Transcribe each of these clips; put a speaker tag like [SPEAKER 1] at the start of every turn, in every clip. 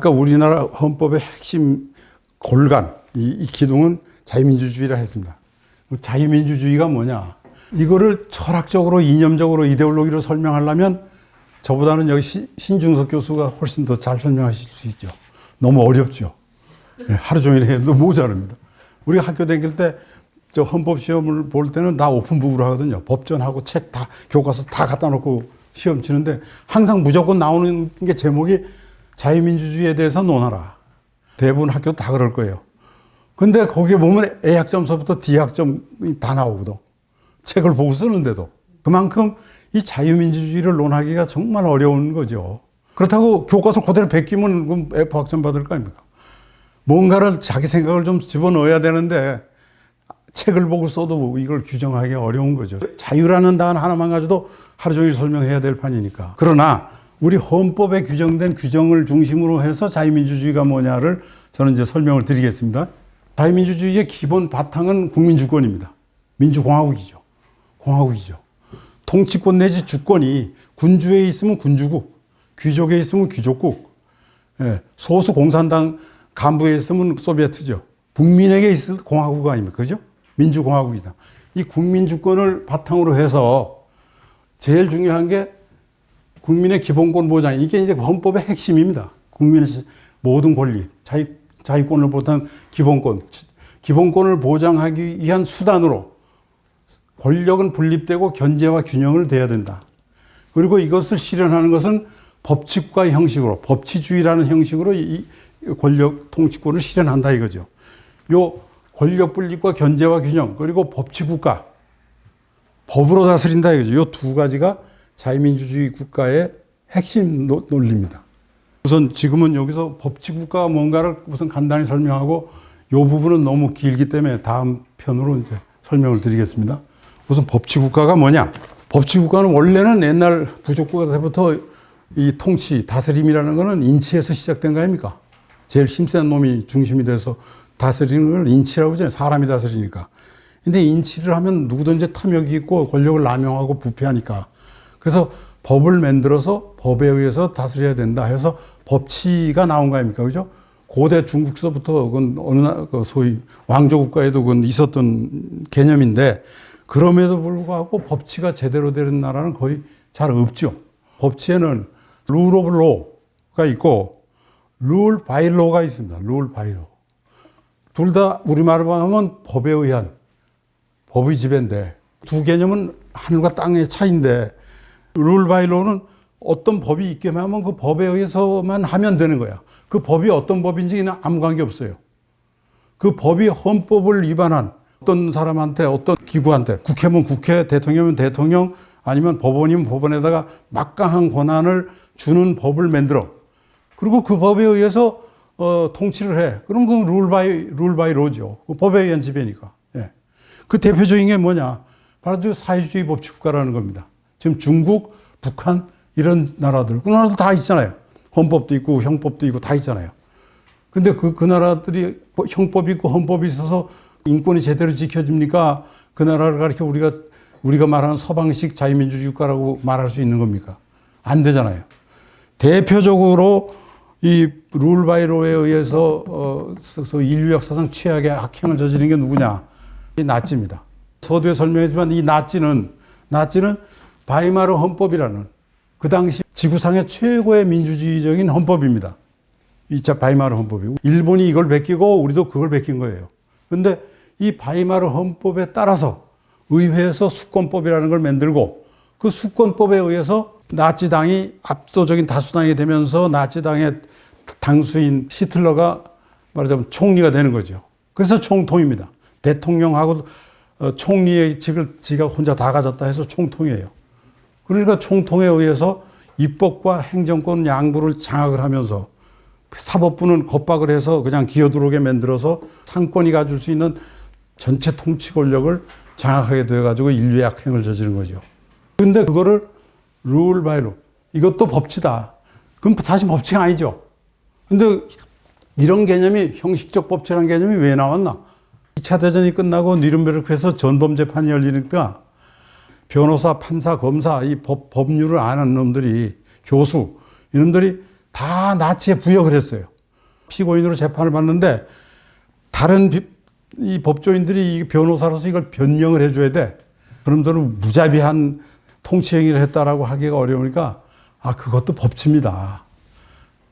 [SPEAKER 1] 아까 우리나라 헌법의 핵심 골간, 이 기둥은 자유민주주의라 했습니다. 자유민주주의가 뭐냐? 이거를 철학적으로, 이념적으로, 이데올로기로 설명하려면 저보다는 여기 신중석 교수가 훨씬 더 잘 설명하실 수 있죠. 너무 어렵죠. 하루 종일 해도 모자랍니다. 우리가 학교 다닐 때 저 헌법 시험을 볼 때는 다 오픈북으로 하거든요. 법전하고 책 다, 교과서 다 갖다 놓고 시험 치는데 항상 무조건 나오는 게 제목이 자유민주주의에 대해서 논하라. 대부분 학교 다 그럴 거예요. 근데 거기에 보면 A학점서부터 D학점이 다 나오거든. 책을 보고 쓰는데도. 그만큼 이 자유민주주의를 논하기가 정말 어려운 거죠. 그렇다고 교과서 그대로 베끼면 그럼 F학점 받을 거 아닙니까? 뭔가를 자기 생각을 좀 집어넣어야 되는데 책을 보고 써도 이걸 규정하기 어려운 거죠. 자유라는 단어 하나만 가지고도 하루 종일 설명해야 될 판이니까. 그러나 우리 헌법에 규정된 규정을 중심으로 해서 자유민주주의가 뭐냐를 저는 이제 설명을 드리겠습니다. 자유민주주의의 기본 바탕은 국민주권입니다. 민주공화국이죠. 공화국이죠. 통치권 내지 주권이 군주에 있으면 군주국, 귀족에 있으면 귀족국, 소수 공산당 간부에 있으면 소비에트죠. 국민에게 있을 공화국 아닙니까? 그죠? 민주공화국이다. 이 국민주권을 바탕으로 해서 제일 중요한 게 국민의 기본권 보장. 이게 이제 헌법의 핵심입니다. 국민의 모든 권리, 자유권을 보탄 기본권. 기본권을 보장하기 위한 수단으로 권력은 분립되고 견제와 균형을 돼야 된다. 그리고 이것을 실현하는 것은 법치국가의 형식으로, 법치주의라는 형식으로 이 권력 통치권을 실현한다 이거죠. 요 권력 분립과 견제와 균형, 그리고 법치국가, 법으로 다스린다 이거죠. 요 두 가지가 자유민주주의 국가의 핵심 논리입니다. 우선 지금은 여기서 법치국가가 뭔가를 우선 간단히 설명하고 요 부분은 너무 길기 때문에 다음 편으로 이제 설명을 드리겠습니다. 우선 법치국가가 뭐냐? 법치국가는 원래는 옛날 부족국가 때부터 이 통치, 다스림이라는 거는 인치에서 시작된 거 아닙니까? 제일 힘센 놈이 중심이 돼서 다스리는 걸 인치라고 하잖아요. 사람이 다스리니까. 근데 인치를 하면 누구든지 탐욕이 있고 권력을 남용하고 부패하니까. 그래서 법을 만들어서 법에 의해서 다스려야 된다 해서 법치가 나온 거 아닙니까? 그죠? 고대 중국서부터 그건 어느 소위 왕조국가에도 그건 있었던 개념인데 그럼에도 불구하고 법치가 제대로 되는 나라는 거의 잘 없죠. 법치에는 룰 오브 로가 있고 룰 바이 로가 있습니다. 룰 바이 로. 둘 다 우리말로 하면 법에 의한 법의 지배인데 두 개념은 하늘과 땅의 차이인데 룰 바이 로는 어떤 법이 있게만 하면 그 법에 의해서만 하면 되는 거야. 그 법이 어떤 법인지는 아무 관계 없어요. 그 법이 헌법을 위반한 어떤 사람한테 어떤 기구한테 국회면 국회, 대통령이면 대통령 아니면 법원이면 법원에다가 막강한 권한을 주는 법을 만들어. 그리고 그 법에 의해서 통치를 해. 그럼 그 룰 바이 로죠. 그 법에 의한 지배니까. 예. 그 대표적인 게 뭐냐? 바로 사회주의 법치국가라는 겁니다. 지금 중국, 북한 이런 나라들, 그 나라들 다 있잖아요. 헌법도 있고 형법도 있고 다 있잖아요. 근데 그 나라들이 형법이 있고 헌법이 있어서 인권이 제대로 지켜집니까? 그 나라를 가리켜 우리가 말하는 서방식 자유민주주의 국가라고 말할 수 있는 겁니까? 안 되잖아요. 대표적으로 이 룰 바이 로에 의해서 인류 역사상 최악의 악행을 저지른 게 누구냐? 이 나치입니다. 서두에 설명했지만 이 나치는 바이마르 헌법이라는 그 당시 지구상의 최고의 민주주의적인 헌법입니다. 이 바이마르 헌법이. 일본이 이걸 베끼고 우리도 그걸 베낀 거예요. 그런데 이 바이마르 헌법에 따라서 의회에서 수권법이라는 걸 만들고 그 수권법에 의해서 나치당이 압도적인 다수당이 되면서 나치당의 당수인 히틀러가 말하자면 총리가 되는 거죠. 그래서 총통입니다. 대통령하고 총리의 직을 지가 혼자 다 가졌다 해서 총통이에요. 그러니까 총통에 의해서 입법과 행정권 양부를 장악을 하면서 사법부는 겁박을 해서 그냥 기어들어오게 만들어서 상권이 가질 수 있는 전체 통치 권력을 장악하게 돼가지고 인류의 악행을 저지른 거죠. 근데 그거를 룰 바이 로. 이것도 법치다. 그럼 사실 법치가 아니죠. 근데 이런 개념이 형식적 법치라는 개념이 왜 나왔나? 2차 대전이 끝나고 뉘른베르크에서 전범재판이 열리니까 변호사, 판사, 검사, 이 법률을 아는 놈들이 교수, 이놈들이 다 나치에 부역을 했어요. 피고인으로 재판을 받는데 다른 이 법조인들이 변호사로서 이걸 변명을 해줘야 돼. 그놈들은 무자비한 통치 행위를 했다라고 하기가 어려우니까 그것도 법치입니다.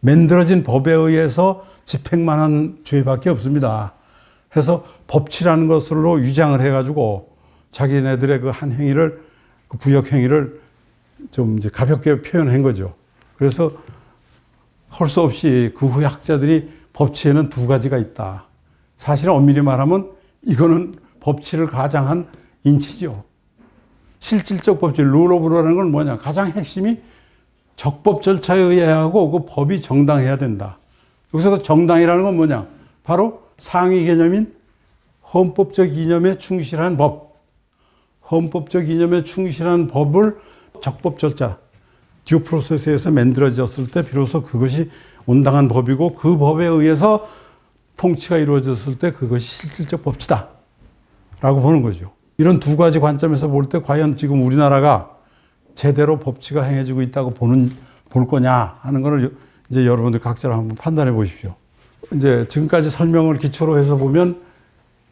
[SPEAKER 1] 만들어진 법에 의해서 집행만 한 죄밖에 없습니다. 해서 법치라는 것으로 위장을 해가지고 자기네들의 그 한 행위를, 그 부역 행위를 좀 이제 가볍게 표현한 거죠. 그래서 할 수 없이 그 후에 학자들이 법치에는 두 가지가 있다. 사실은 엄밀히 말하면 이거는 법치를 가장한 인치죠. 실질적 법치, 룰 오브 로라는 건 뭐냐. 가장 핵심이 적법 절차에 의해야 하고 그 법이 정당해야 된다. 여기서 그 정당이라는 건 뭐냐. 바로 상위 개념인 헌법적 이념에 충실한 법. 헌법적 이념에 충실한 법을 적법 절차, 듀 프로세스에서 만들어졌을 때 비로소 그것이 온당한 법이고 그 법에 의해서 통치가 이루어졌을 때 그것이 실질적 법치다 라고 보는 거죠. 이런 두 가지 관점에서 볼 때 과연 지금 우리나라가 제대로 법치가 행해지고 있다고 볼 거냐 하는 거를 이제 여러분들 각자로 한번 판단해 보십시오. 이제 지금까지 설명을 기초로 해서 보면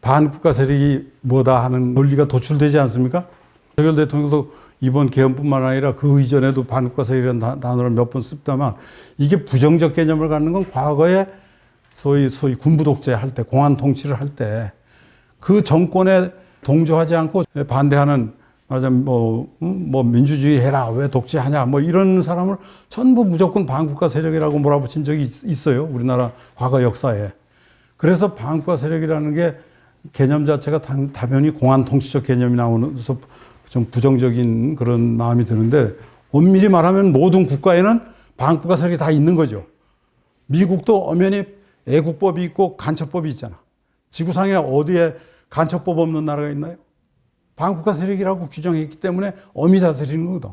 [SPEAKER 1] 반국가 세력이 뭐다 하는 논리가 도출되지 않습니까? 박정희 대통령도 이번 개헌뿐만 아니라 그 이전에도 반국가 세력이라는 단어를 몇 번 씁다만 이게 부정적 개념을 갖는 건 과거에 소위 군부 독재할 때, 공안 통치를 할 때 그 정권에 동조하지 않고 반대하는 민주주의 해라, 왜 독재하냐, 이런 사람을 전부 무조건 반국가 세력이라고 몰아붙인 적이 있어요. 우리나라 과거 역사에. 그래서 반국가 세력이라는 게 개념 자체가 당연히 공안 통치적 개념이 나오면서 좀 부정적인 그런 마음이 드는데 엄밀히 말하면 모든 국가에는 반국가 세력이 다 있는 거죠. 미국도 엄연히 애국법이 있고 간첩법이 있잖아. 지구상에 어디에 간첩법 없는 나라가 있나요? 반국가 세력이라고 규정했기 때문에 엄히 다스리는 거거든.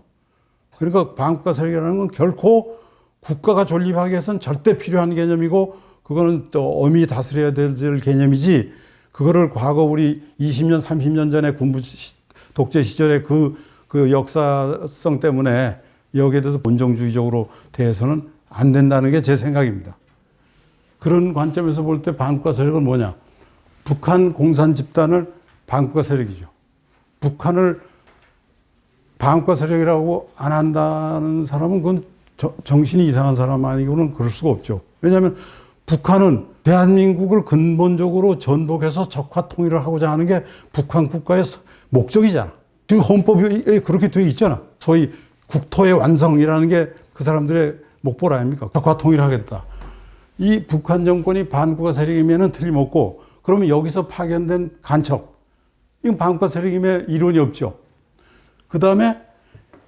[SPEAKER 1] 그러니까 반국가 세력이라는 건 결코 국가가 존립하기 위해서는 절대 필요한 개념이고 그거는 또 엄히 다스려야 될 개념이지 그거를 과거 우리 20년, 30년 전에 군부 독재 시절의 그 역사성 때문에 여기에 대해서 본정주의적으로 대해서는 안 된다는 게 제 생각입니다. 그런 관점에서 볼 때 반국가 세력은 뭐냐? 북한 공산 집단을 반국가 세력이죠. 북한을 반국가 세력이라고 안 한다는 사람은 그건 정신이 이상한 사람 아니고는 그럴 수가 없죠. 왜냐하면 북한은 대한민국을 근본적으로 전복해서 적화 통일을 하고자 하는 게 북한 국가의 목적이잖아. 그 헌법이 그렇게 되어 있잖아. 소위 국토의 완성이라는 게 그 사람들의 목표 아닙니까? 적화 통일하겠다. 이 북한 정권이 반국가 세력이면 틀림없고 그러면 여기서 파견된 간첩. 이건 반국가 세력임에 이론이 없죠. 그 다음에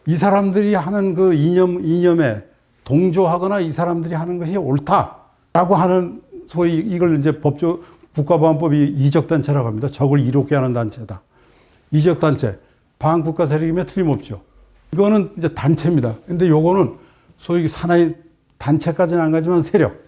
[SPEAKER 1] 이 사람들이 하는 그 이념에 동조하거나 이 사람들이 하는 것이 옳다라고 하는 소위 이걸 이제 국가보안법이 이적단체라고 합니다. 적을 이롭게 하는 단체다. 이적단체. 반국가 세력임에 틀림없죠. 이거는 이제 단체입니다. 근데 요거는 소위 사나이 단체까지는 안 가지만 세력.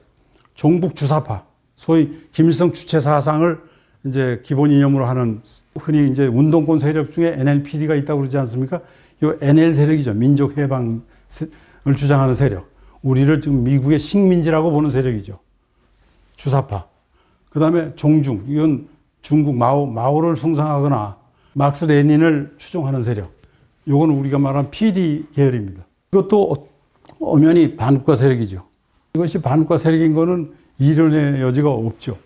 [SPEAKER 1] 종북 주사파. 소위 김일성 주체 사상을 이제 기본 이념으로 하는 흔히 이제 운동권 세력 중에 NLPD가 있다고 그러지 않습니까? 요 NL 세력이죠. 민족 해방을 주장하는 세력. 우리를 지금 미국의 식민지라고 보는 세력이죠. 주사파. 그 다음에 종중. 이건 중국 마오를 숭상하거나 막스 레닌을 추종하는 세력. 요건 우리가 말하는 PD 계열입니다. 이것도 엄연히 반국가 세력이죠. 이것이 반국가 세력인 거는 이론의 여지가 없죠.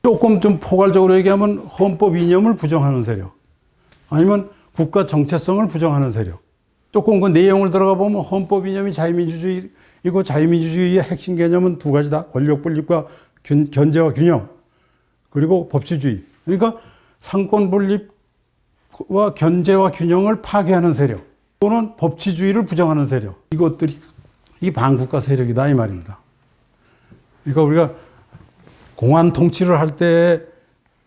[SPEAKER 1] 조금 좀 포괄적으로 얘기하면 헌법 이념을 부정하는 세력. 아니면 국가 정체성을 부정하는 세력. 조금 그 내용을 들어가 보면 헌법 이념이 자유민주주의이고 자유민주주의의 핵심 개념은 두 가지다. 권력 분립과 견제와 균형. 그리고 법치주의. 그러니까 상권 분립과 견제와 균형을 파괴하는 세력. 또는 법치주의를 부정하는 세력. 이것들이 이 반국가 세력이다 이 말입니다. 그러니까 우리가 공안 통치를 할 때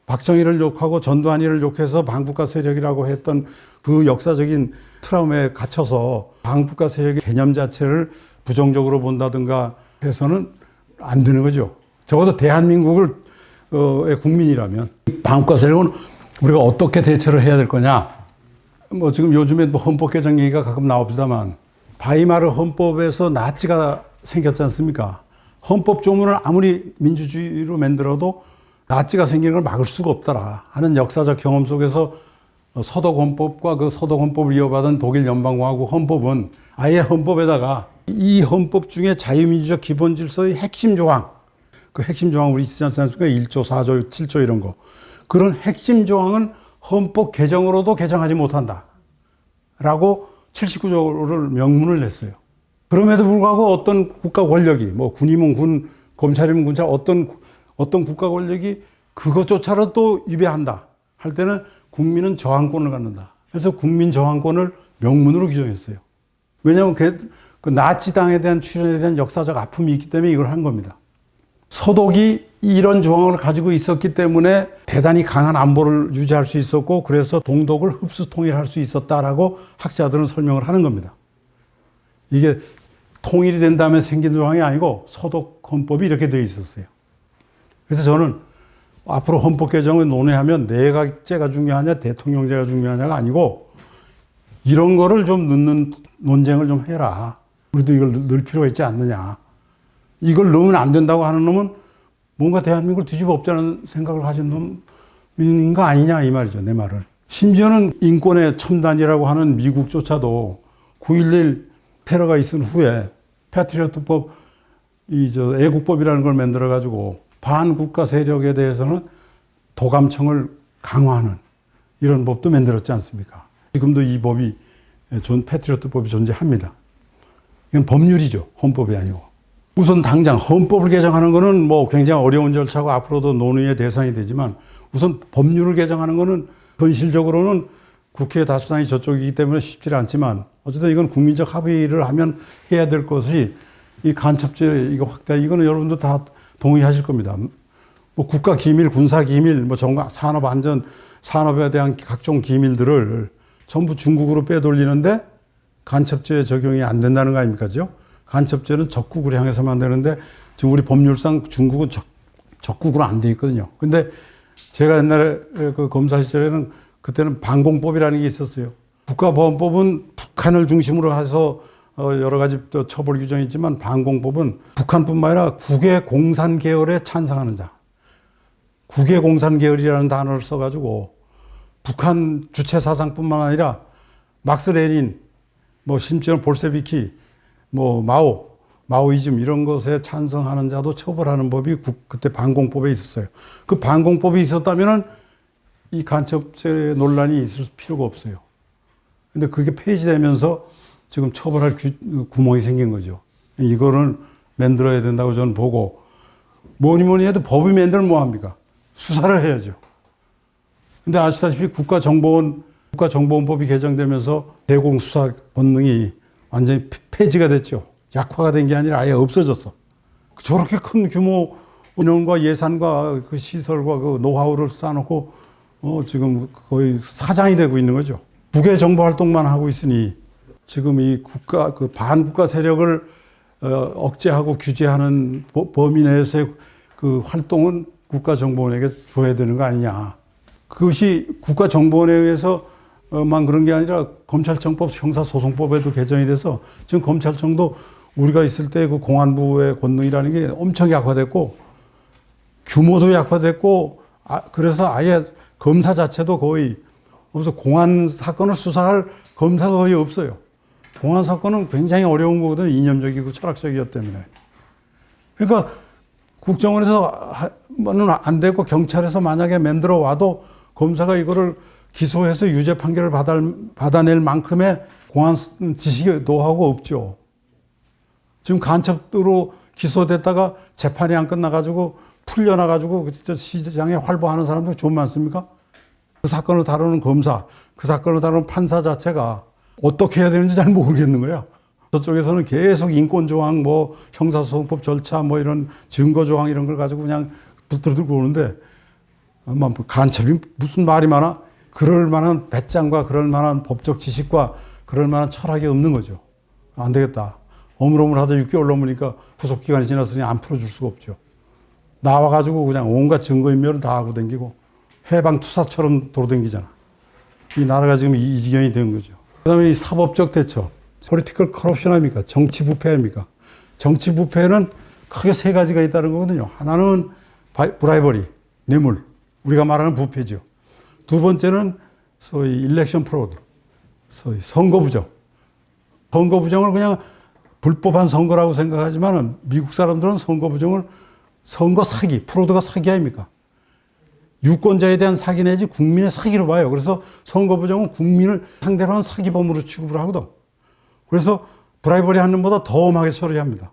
[SPEAKER 1] 박정희를 욕하고 전두환이를 욕해서 반국가 세력이라고 했던 그 역사적인 트라우마에 갇혀서 반국가 세력의 개념 자체를 부정적으로 본다든가 해서는 안 되는 거죠. 적어도 대한민국의 국민이라면 반국가 세력은 우리가 어떻게 대처를 해야 될 거냐. 지금 요즘에 헌법 개정 얘기가 가끔 나옵니다만 바이마르 헌법에서 나치가 생겼지 않습니까? 헌법 조문을 아무리 민주주의로 만들어도 나치가 생기는 걸 막을 수가 없더라 하는 역사적 경험 속에서 서독 헌법과 그 서독 헌법을 이어받은 독일 연방공화국 헌법은 아예 헌법에다가 이 헌법 중에 자유민주적 기본 질서의 핵심 조항, 그 핵심 조항 우리 있지 않습니까? 1조, 4조, 7조 이런 거. 그런 핵심 조항은 헌법 개정으로도 개정하지 못한다. 라고 79조를 명문을 냈어요. 그럼에도 불구하고 어떤 국가 권력이, 뭐 군이면 군, 검찰이면 검찰, 어떤 국가 권력이 그것조차도 또 위배한다. 할 때는 국민은 저항권을 갖는다. 그래서 국민 저항권을 명문으로 규정했어요. 왜냐하면 그 나치당에 대한 출현에 대한 역사적 아픔이 있기 때문에 이걸 한 겁니다. 서독이 이런 조항을 가지고 있었기 때문에 대단히 강한 안보를 유지할 수 있었고 그래서 동독을 흡수 통일할 수 있었다라고 학자들은 설명을 하는 겁니다. 이게 통일이 된 다음에 생긴 조항이 아니고 서독 헌법이 이렇게 되어 있었어요. 그래서 저는 앞으로 헌법 개정을 논의하면 내각제가 중요하냐 대통령제가 중요하냐가 아니고 이런 거를 좀 넣는 논쟁을 좀 해라. 우리도 이걸 넣을 필요가 있지 않느냐. 이걸 넣으면 안 된다고 하는 놈은 뭔가 대한민국을 뒤집어 엎자는 생각을 가진 놈인 거 아니냐 이 말이죠. 내 말은. 심지어는 인권의 첨단이라고 하는 미국조차도 9.11 테러가 있은 후에 패트리어트법, 애국법이라는 걸 만들어가지고 반국가 세력에 대해서는 도감청을 강화하는 이런 법도 만들었지 않습니까? 지금도 이 법이 패트리어트법이 존재합니다. 이건 법률이죠. 헌법이 아니고. 우선 당장 헌법을 개정하는 거는 뭐 굉장히 어려운 절차고 앞으로도 논의의 대상이 되지만 우선 법률을 개정하는 거는 현실적으로는 국회 다수당이 저쪽이기 때문에 쉽지 않지만 어쨌든 이건 국민적 합의를 하면 해야 될 것이 이 간첩죄 이거 확대 이거는 여러분도 다 동의하실 겁니다. 뭐 국가 기밀, 군사 기밀, 뭐 산업 안전, 산업에 대한 각종 기밀들을 전부 중국으로 빼돌리는데 간첩죄 적용이 안 된다는 거 아닙니까죠? 간첩죄는 적국을 향해서만 되는데 지금 우리 법률상 중국은 적국으로 안 돼 있거든요. 근데 제가 옛날에 그 검사 시절에는 그때는 반공법이라는 게 있었어요. 국가보안법은 북한을 중심으로 해서 여러 가지 또 처벌 규정이 있지만 반공법은 북한뿐만 아니라 국외공산 계열에 찬성하는 자. 국외공산 계열이라는 단어를 써가지고 북한 주체 사상뿐만 아니라 막스 레닌, 뭐 심지어는 볼세비키, 뭐 마오이즘 이런 것에 찬성하는 자도 처벌하는 법이 그때 반공법에 있었어요. 그 반공법이 있었다면은 이 간첩죄 논란이 있을 필요가 없어요. 근데 그게 폐지되면서 지금 처벌할 구멍이 생긴 거죠. 이거는 만들어야 된다고 저는 보고 뭐니 해도 법이 만들면 뭐합니까? 수사를 해야죠. 근데 아시다시피 국가정보원법이 개정되면서 대공수사 권능이 완전히 폐지가 됐죠. 약화가 된 게 아니라 아예 없어졌어. 저렇게 큰 규모 운영과 예산과 그 시설과 그 노하우를 쌓아놓고 지금 거의 사장이 되고 있는 거죠. 국외 정보 활동만 하고 있으니 지금 이 그 반국가 세력을 억제하고 규제하는 범위 내에서의 그 활동은 국가정보원에게 줘야 되는 거 아니냐. 그것이 국가정보원에 의해서만 그런 게 아니라 검찰청법, 형사소송법에도 개정이 돼서 지금 검찰청도 우리가 있을 때 그 공안부의 권능이라는 게 엄청 약화됐고 규모도 약화됐고 그래서 아예 검사 자체도 거의 없어. 공안 사건을 수사할 검사가 거의 없어요. 공안 사건은 굉장히 어려운 거거든요. 이념적이고 철학적이기 때문에. 그러니까 국정원에서는 안 되고 경찰에서 만약에 만들어 와도 검사가 이거를 기소해서 유죄 판결을 받아낼 만큼의 공안 지식 노하우가 없죠. 지금 간첩으로 기소됐다가 재판이 안 끝나가지고 풀려나가지고 시장에 활보하는 사람들 좀 많습니까? 그 사건을 다루는 검사, 그 사건을 다루는 판사 자체가 어떻게 해야 되는지 잘 모르겠는 거야. 저쪽에서는 계속 인권조항, 뭐 형사소송법 절차, 뭐 이런 증거조항 이런 걸 가지고 그냥 붙들고 오는데 간첩이 무슨 말이 많아? 그럴 만한 배짱과 그럴 만한 법적 지식과 그럴 만한 철학이 없는 거죠. 안 되겠다. 어물어물하다 6개월 넘으니까 후속기간이 지났으니 안 풀어줄 수가 없죠. 나와가지고 그냥 온갖 증거인멸을 다 하고 댕기고 해방투사처럼 돌아댕기잖아. 이 나라가 지금 이 지경이 된 거죠. 그 다음에 이 사법적 대처. 포리티컬 커럽션 아닙니까? 정치 부패 아닙니까? 정치 부패는 크게 세 가지가 있다는 거거든요. 하나는 브라이버리, 뇌물. 우리가 말하는 부패죠. 두 번째는 소위 일렉션 프로드, 소위 선거 부정. 선거 부정을 그냥 불법한 선거라고 생각하지만 미국 사람들은 선거 부정을 선거 사기, 프로드가 사기 아닙니까? 유권자에 대한 사기 내지 국민의 사기로 봐요. 그래서 선거 부정은 국민을 상대로 한 사기범으로 취급을 하거든. 그래서 브라이버리 하는 것보다 더 엄하게 처리합니다.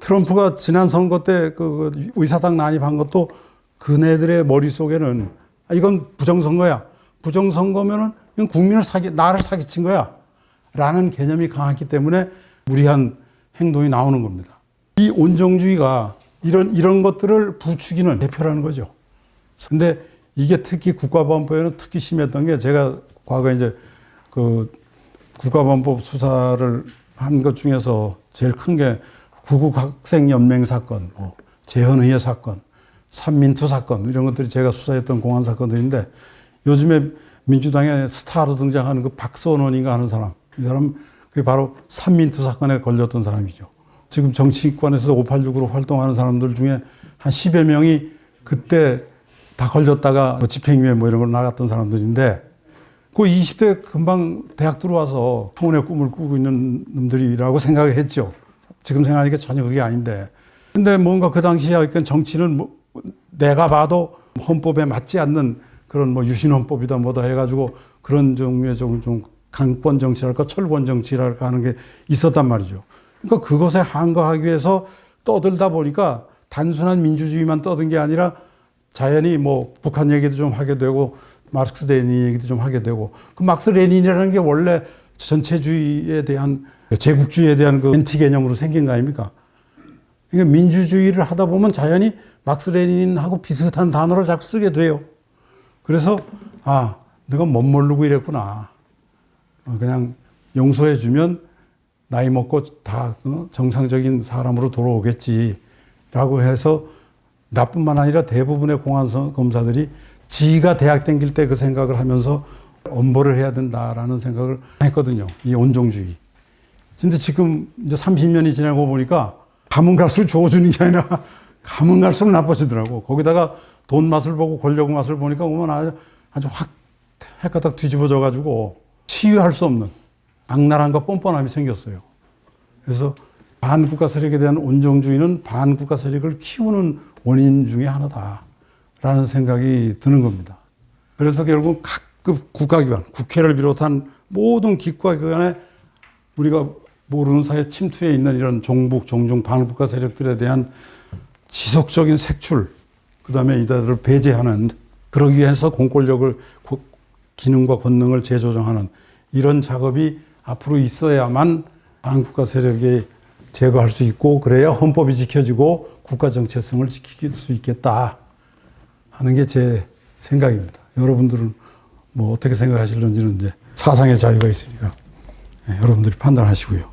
[SPEAKER 1] 트럼프가 지난 선거 때 그 의사당 난입한 것도 그네들의 머릿속에는 이건 부정선거야. 부정선거면은 이건 국민을 나를 사기친 거야. 라는 개념이 강했기 때문에 무리한 행동이 나오는 겁니다. 이 온정주의가 이런 것들을 부추기는 대표라는 거죠. 근데 이게 특히 국가보안법에는 특히 심했던 게 제가 과거에 이제 그 국가보안법 수사를 한 것 중에서 제일 큰 게 구국학생연맹 사건, 재헌의회 사건, 삼민투 사건 이런 것들이 제가 수사했던 공안 사건들인데 요즘에 민주당의 스타로 등장하는 그 박선원인가 하는 사람, 이 사람 그게 바로 삼민투 사건에 걸렸던 사람이죠. 지금 정치권에서 586으로 활동하는 사람들 중에 한 10여 명이 그때 다 걸렸다가 집행유예 뭐 이런 걸 나갔던 사람들인데 그 20대 금방 대학 들어와서 청운의 꿈을 꾸고 있는 놈들이라고 생각을 했죠. 지금 생각하니까 전혀 그게 아닌데. 근데 뭔가 그 당시에 정치는 뭐 내가 봐도 헌법에 맞지 않는 그런 뭐 유신헌법이다 뭐다 해가지고 그런 종류의 좀 강권 정치랄까 철권 정치랄까 하는 게 있었단 말이죠. 그러니까 그것에 항거하기 위해서 떠들다 보니까 단순한 민주주의만 떠든 게 아니라 자연히 뭐 북한 얘기도 좀 하게 되고 마르크스 레닌 얘기도 좀 하게 되고 그 막스 레닌이라는 게 원래 전체주의에 대한 제국주의에 대한 그 엔티 개념으로 생긴 거 아닙니까? 그러니까 민주주의를 하다 보면 자연히 막스 레닌하고 비슷한 단어를 자꾸 쓰게 돼요. 그래서 내가 못 모르고 이랬구나. 그냥 용서해주면 나이 먹고 다 정상적인 사람으로 돌아오겠지라고 해서 나뿐만 아니라 대부분의 공안검사들이 지가 대학 다닐 때 그 생각을 하면서 엄벌을 해야 된다라는 생각을 했거든요. 이 온정주의. 근데 지금 이제 30년이 지나고 보니까 가면 갈수록 좋아지는 게 아니라 가면 갈수록 나빠지더라고. 거기다가 돈 맛을 보고 권력 맛을 보니까 보면 아주 확 헷가닥 뒤집어져 가지고 치유할 수 없는 악랄함과 뻔뻔함이 생겼어요. 그래서 반국가 세력에 대한 온정주의는 반국가 세력을 키우는 원인 중에 하나다라는 생각이 드는 겁니다. 그래서 결국 각급 국가기관, 국회를 비롯한 모든 기관에 우리가 모르는 사이에 침투해 있는 이런 종북, 종중, 반국가 세력들에 대한 지속적인 색출, 그 다음에 이들을 배제하는, 그러기 위해서 공권력을, 기능과 권능을 재조정하는 이런 작업이 앞으로 있어야만 반국가 세력이 제거할 수 있고, 그래야 헌법이 지켜지고 국가 정체성을 지킬 수 있겠다 하는 게 제 생각입니다. 여러분들은 뭐 어떻게 생각하실런지는 이제 사상의 자유가 있으니까 여러분들이 판단하시고요.